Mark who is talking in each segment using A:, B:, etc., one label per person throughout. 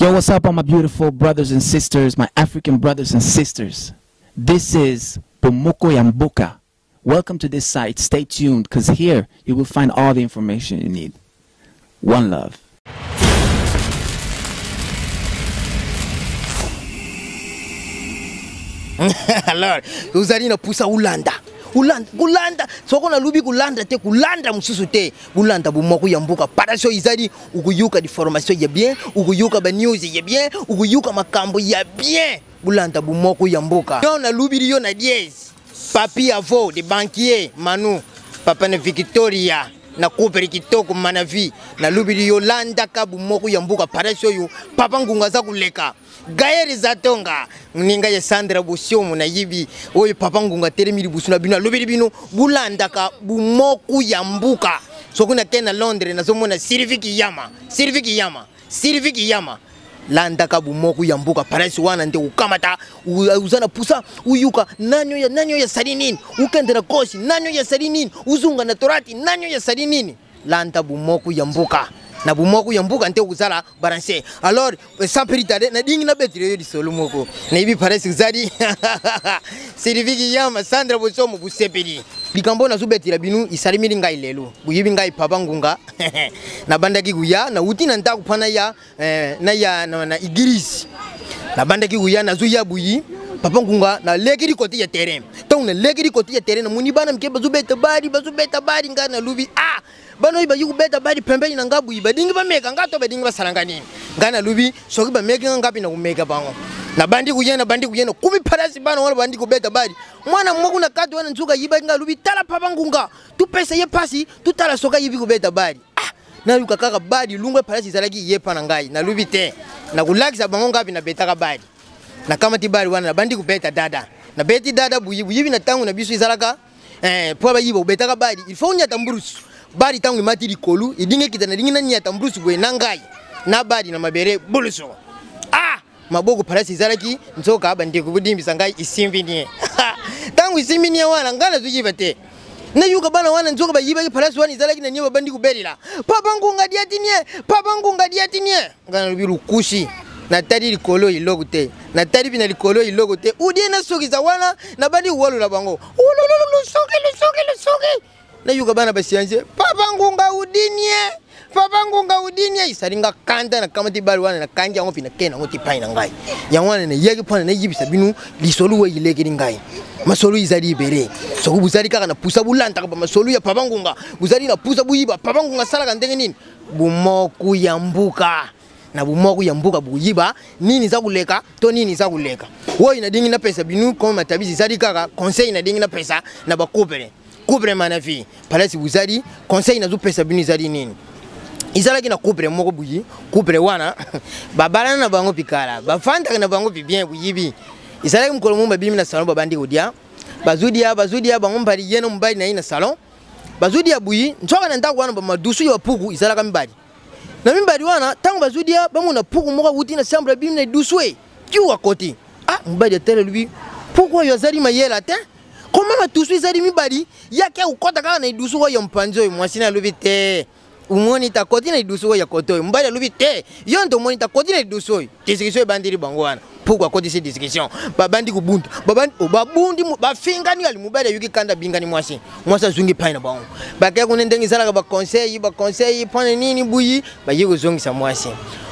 A: Yo, what's up, all my beautiful brothers and sisters, my African brothers and sisters? This is Bomoko ya Mboka. Welcome to this site. Stay tuned, because here you will find all the information you need. One love.
B: Alors, vous allez nous pousser Ulanda. Ulanda, soko na lubi kulanda te kulanda mususu te Ulanda Bomoko ya Mboka parasho izali ukuyuka di formation ya bien ukuyuka ba news ya bien ukuyuka makambo ya bien Ulanda Bomoko ya Mboka yo na lubi yo na 10 papi avo de banquier Manu papa na Victoria na kuperi kitoko manavi na lubi yo landa ka Bomoko ya Mboka parasho yo papa ngunga za kuleka Gaël Zatonga, Ninga ya Sandra Bosiomu na yibi, oyo papa ngunga teremiri busuna bino, lobiri bino, bulandaka Bomoko ya Mboka. Sokuna kena Londres na somona Sylvie Kiyama. Landaka Bomoko ya Mboka parasi wana nte ukamata uzana pusa uyuka nanyo ya sarinini ukende na kosi nanyo ya sarinini uzunga na torati nanyo ya sarinini landa Bomoko ya Mboka. Na Bomoko ya Mboka nte kuzala balancer. Alors sans péritade na dingi na betire di solo moko na ibi paresi zadi Sylvie Kiyama Sandra Bosomo busepeli bikambo na zubetira binu isalimiri ngai lelo buyibi ngai papa ngunga na bandaki guya na utina nta kupana ya na igirisi na bandaki guya na zuya buyi papa ngunga na legiri koti ya terrain donc na legiri koti ya terrain na munibana mkeba zubeta bari ngana lubi bano iba yuko beta badi pembeni na ngabu iba dingi ba meka ngato ba dingi ba salangani ngana lubi soki ba meka ngapi na kumeka bango na bandi kuyena kumi parasi bano wala bandi ko beta badi mwana mmoku na kati wana nzuka yiba nga lubi tala papa ngunga tu pesa ye pasi tu tala soka yibi ko beta badi na yuka kaka badi lungwe parasi zalaki ye pana ngai na lubi te na kulakisa bango ngapi na beta ka badi na kama ti badi wana na bandi ko beta dada na beti dada buyibi na tangu na bisu izalaka po ba yibo beta ka badi il faut nya tamburusu bari tangu mati likolu idinge kitana dingina nyata mbrusu bwe nangai na bari na mabere buluso maboko parasi zalaki nzoka abande kubudimbi sangai isimbinie tangu isimbinie wana ngala zujibate na yuka bana wana nzoka bayiba parasi wana zalaki na nyewa bandi kuberila papa ngunga diatinie ngana lubiru kushi na tari likolo ilogute na tari bina likolo ilogute udie na soki za wana na bandi wolu la bango lusoki na yuka bana basianje papa ngunga udinie isaringa kanda na kamati bali wana na kanja ngopi na kena ngoti paina ngai yangwana na yegi pana na yibisa binu lisolu we ilekiri ngai masolu izali bere so kubuzali kaka na pusa bulanta ka masolu ya papa ngunga buzali na pusa buyiba papa ngunga sala ka ndenge nini Bomoko ya Mboka na Bomoko ya Mboka buyiba nini za kuleka to nini za kuleka wo ina dingi na pesa binu koma matabizi zali kaka conseil na dingi na pesa na bakopere couple manavi parasi buzali conseil na zo pesa binu zali nini izalaki na couple moko buyi couple wana babala na bango pikala bafanda na bango bien buyibi izalaki mukolo mumba bimi na salon babandi odia bazudia bango mbali yeno mbali na ina salon bazudia buyi ntoka na ndako wana bamadusu ya puku izalaka mbali na mbali wana tangu bazudia bango na puku moko wuti na sambra bimi na duswe kiwa koti mbali tele lubi puku yo zali mayela te comment ma tout suite mibali yake ukota kaka na idusu wa yompanzo mwasina lubite umoni ta koti na idusu ya koto mbali lubite yondo moni ta koti na idusu discussion bandiri bangwana pourquoi koti cette discussion babandi kubunta babundi bafingani ali mubali yuki kanda bingani mwasa zungi paina bango bakaya kunendengi sala ba conseil pone nini buyi bayigo zungi sa mwasi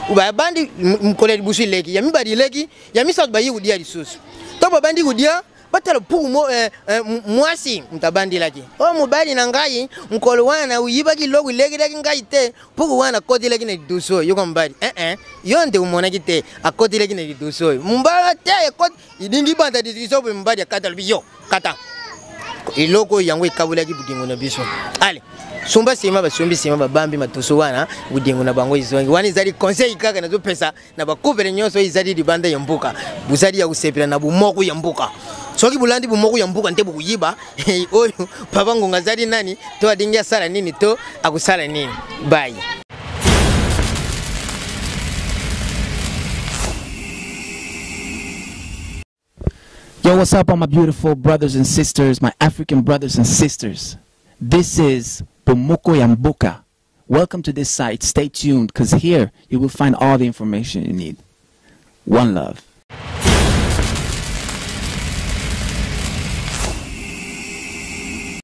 B: ubabandi mkoleli busu leki ya mibali leki ya misa bayigo dia lisusu to babandi kudia batalo puku mwasi mtabandi laki mubali na ngai mkolo wana uyiba kilogo leki ngai te puku wana koti leki na duso yuko mbali yonde umona kite akoti leki na duso mbala te koti idingi banda disiso mbali akata biyo kata iloko yango ikabula ki budingo na biso ale sumba sima babambi matuso wana budingo na bango izongi wani zali conseil kaka na zo pesa na bakuvere nyonso izali di banda ya Mboka buzali ya kusepela na Bomoko ya Mboka soki bulandi Bomoko ya Mboka nte bukuyiba oyo papa ngunga zali nani to adingia sala nini to akusala nini bye.
A: Yo, what's up, all my beautiful brothers and sisters, my African brothers and sisters? This is Bomoko ya Mboka. welcome to this site. Stay tuned, because here you will find all the information you need. One love.